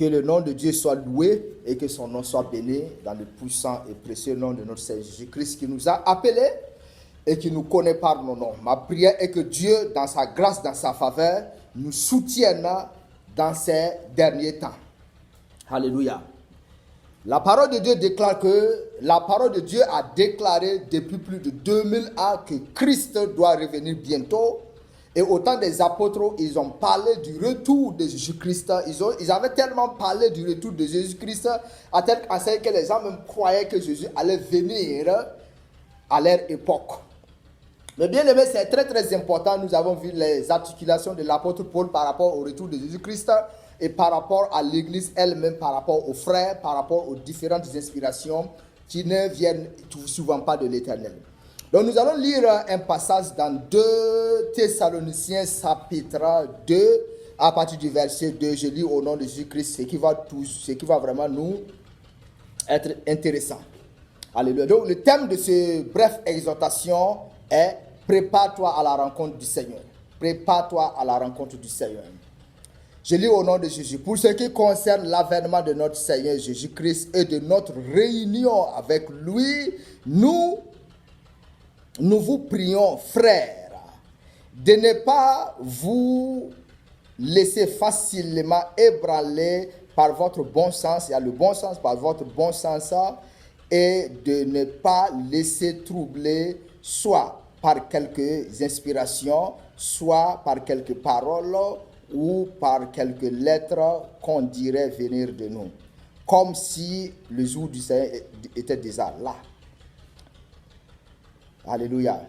Que le nom de Dieu soit loué et que son nom soit béni dans le puissant et précieux nom de notre Seigneur Jésus-Christ qui nous a appelés et qui nous connaît par nos noms. Ma prière est que Dieu, dans sa grâce, dans sa faveur, nous soutienne dans ces derniers temps. Alléluia. La parole de Dieu déclare que la parole de Dieu a déclaré depuis plus de 2000 ans que Christ doit revenir bientôt. Et au temps des apôtres, ils ont parlé du retour de Jésus-Christ. Ils avaient tellement parlé du retour de Jésus-Christ à tel point que les gens même croyaient que Jésus allait venir à leur époque. Mais bien aimé, c'est très très important. Nous avons vu les articulations de l'apôtre Paul par rapport au retour de Jésus-Christ et par rapport à l'église elle-même, par rapport aux frères, par rapport aux différentes inspirations qui ne viennent souvent pas de l'Éternel. Donc nous allons lire un passage dans 2 Thessaloniciens chapitre 2 à partir du verset 2. Je lis au nom de Jésus-Christ ce qui va vraiment nous être intéressant. Alléluia. Donc le thème de cette brève exhortation est « Prépare-toi à la rencontre du Seigneur ». Prépare-toi à la rencontre du Seigneur. Je lis au nom de Jésus. Pour ce qui concerne l'avènement de notre Seigneur Jésus-Christ et de notre réunion avec lui, nous vous prions, frères, de ne pas vous laisser facilement ébranler par votre bon sens, il y a le bon sens, par votre bon sens, et de ne pas laisser troubler soit par quelques inspirations, soit par quelques paroles ou par quelques lettres qu'on dirait venir de nous, comme si le jour du Seigneur était déjà là. Alléluia.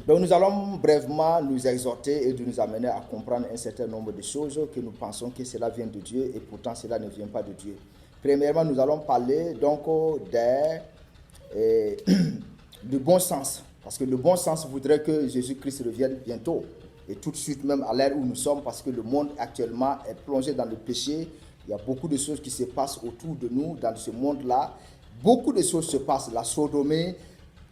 Donc nous allons brièvement nous exhorter et de nous amener à comprendre un certain nombre de choses que nous pensons que cela vient de Dieu et pourtant cela ne vient pas de Dieu. Premièrement, nous allons parler donc du bon sens. Parce que le bon sens voudrait que Jésus-Christ revienne bientôt. Et tout de suite même à l'ère où nous sommes, parce que le monde actuellement est plongé dans le péché. Il y a beaucoup de choses qui se passent autour de nous dans ce monde-là. Beaucoup de choses se passent. La sodomie,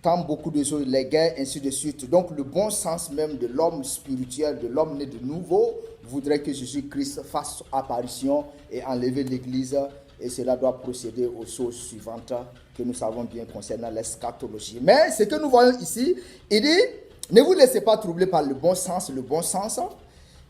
tant beaucoup de choses, les guerres, ainsi de suite. Donc le bon sens même de l'homme spirituel, de l'homme né de nouveau, voudrait que Jésus-Christ fasse apparition et enlever l'Église. Et cela doit procéder aux choses suivantes que nous savons bien concernant l'eschatologie. Mais ce que nous voyons ici, il dit, ne vous laissez pas troubler par le bon sens.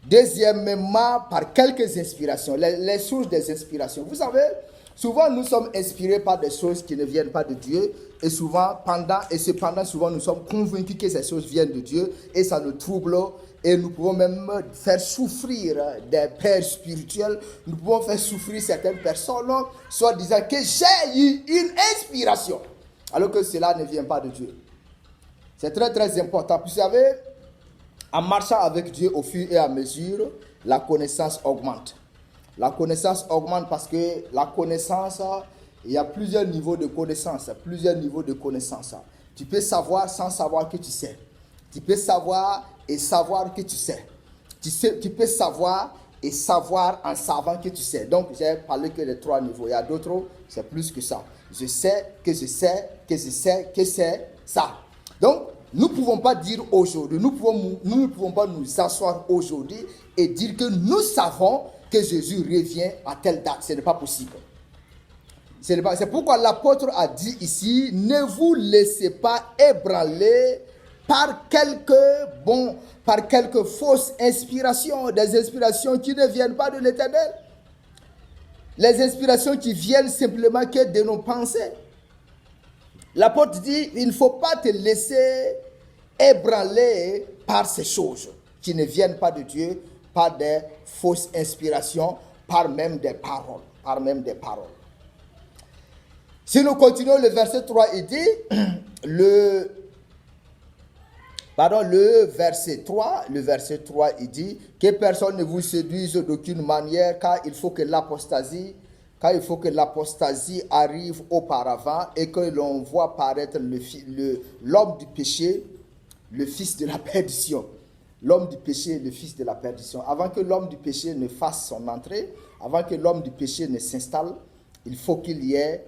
Deuxièmement, par quelques inspirations, les sources des inspirations. Vous savez, souvent nous sommes inspirés par des choses qui ne viennent pas de Dieu. Et cependant, souvent nous sommes convaincus que ces choses viennent de Dieu. Et ça nous trouble. Et nous pouvons même faire souffrir des pères spirituels. Nous pouvons faire souffrir certaines personnes, soit disant que j'ai eu une inspiration. Alors que cela ne vient pas de Dieu. C'est très très important. Vous savez, en marchant avec Dieu au fur et à mesure, la connaissance augmente. La connaissance augmente parce que la connaissance, il y a plusieurs niveaux de connaissance. Tu peux savoir sans savoir que tu sais. Tu peux savoir et savoir que tu sais. Tu peux savoir et savoir en savant que tu sais. Donc, j'ai parlé que des 3 niveaux. Il y a d'autres, c'est plus que ça. Je sais, que je sais, que je sais, que c'est ça. Donc, nous ne pouvons pas dire aujourd'hui, nous ne pouvons pas nous asseoir aujourd'hui et dire que nous savons que Jésus revient à telle date. Ce n'est pas possible. C'est pourquoi l'apôtre a dit ici, ne vous laissez pas ébranler par quelques fausses inspirations, des inspirations qui ne viennent pas de l'Éternel. Les inspirations qui viennent simplement que de nos pensées. L'apôtre dit, il ne faut pas te laisser ébranler par ces choses qui ne viennent pas de Dieu, par des fausses inspirations, par même des paroles. Si nous continuons le verset 3, il dit, le verset 3, il dit que personne ne vous séduise d'aucune manière, car il faut que l'apostasie arrive auparavant et que l'on voit paraître l'homme du péché, le fils de la perdition. L'homme du péché, le fils de la perdition. Avant que l'homme du péché ne fasse son entrée, avant que l'homme du péché ne s'installe, il faut qu'il y ait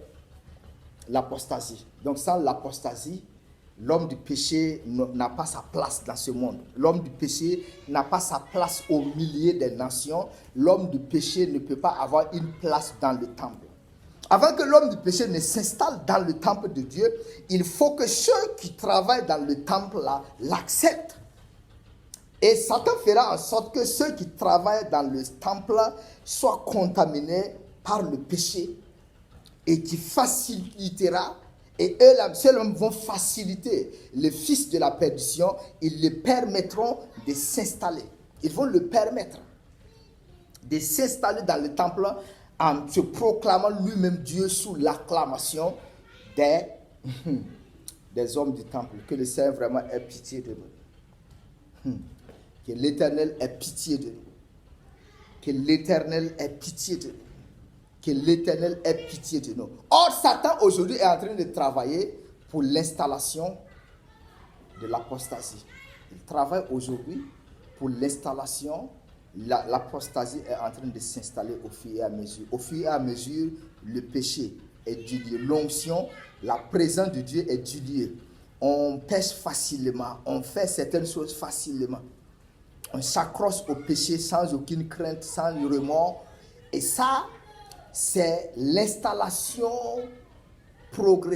l'apostasie. Donc sans l'apostasie, L'homme du péché n'a pas sa place dans ce monde. L'homme du péché n'a pas sa place au milieu des nations. L'homme du péché ne peut pas avoir une place dans le temple. Avant que l'homme du péché ne s'installe dans le temple de Dieu, il faut que ceux qui travaillent dans le temple là l'acceptent. Et Satan fera en sorte que ceux qui travaillent dans le temple soient contaminés par le péché et qui facilitera, et eux vont faciliter les fils de la perdition, ils les permettront de s'installer. Ils vont le permettre de s'installer dans le temple en se proclamant lui-même Dieu sous l'acclamation des hommes du temple. Que le Seigneur vraiment ait pitié de nous. Que l'Éternel ait pitié de nous. Que l'Éternel ait pitié de nous. Que l'Éternel ait pitié de nous. Or, Satan aujourd'hui est en train de travailler pour l'installation de l'apostasie. Il travaille aujourd'hui pour l'installation. L'apostasie est en train de s'installer au fur et à mesure. Au fur et à mesure, le péché est dilué. L'onction, la présence de Dieu est diluée. On pêche facilement. On fait certaines choses facilement. On s'accroche au péché sans aucune crainte, sans remords. Et ça, c'est l'installation progressive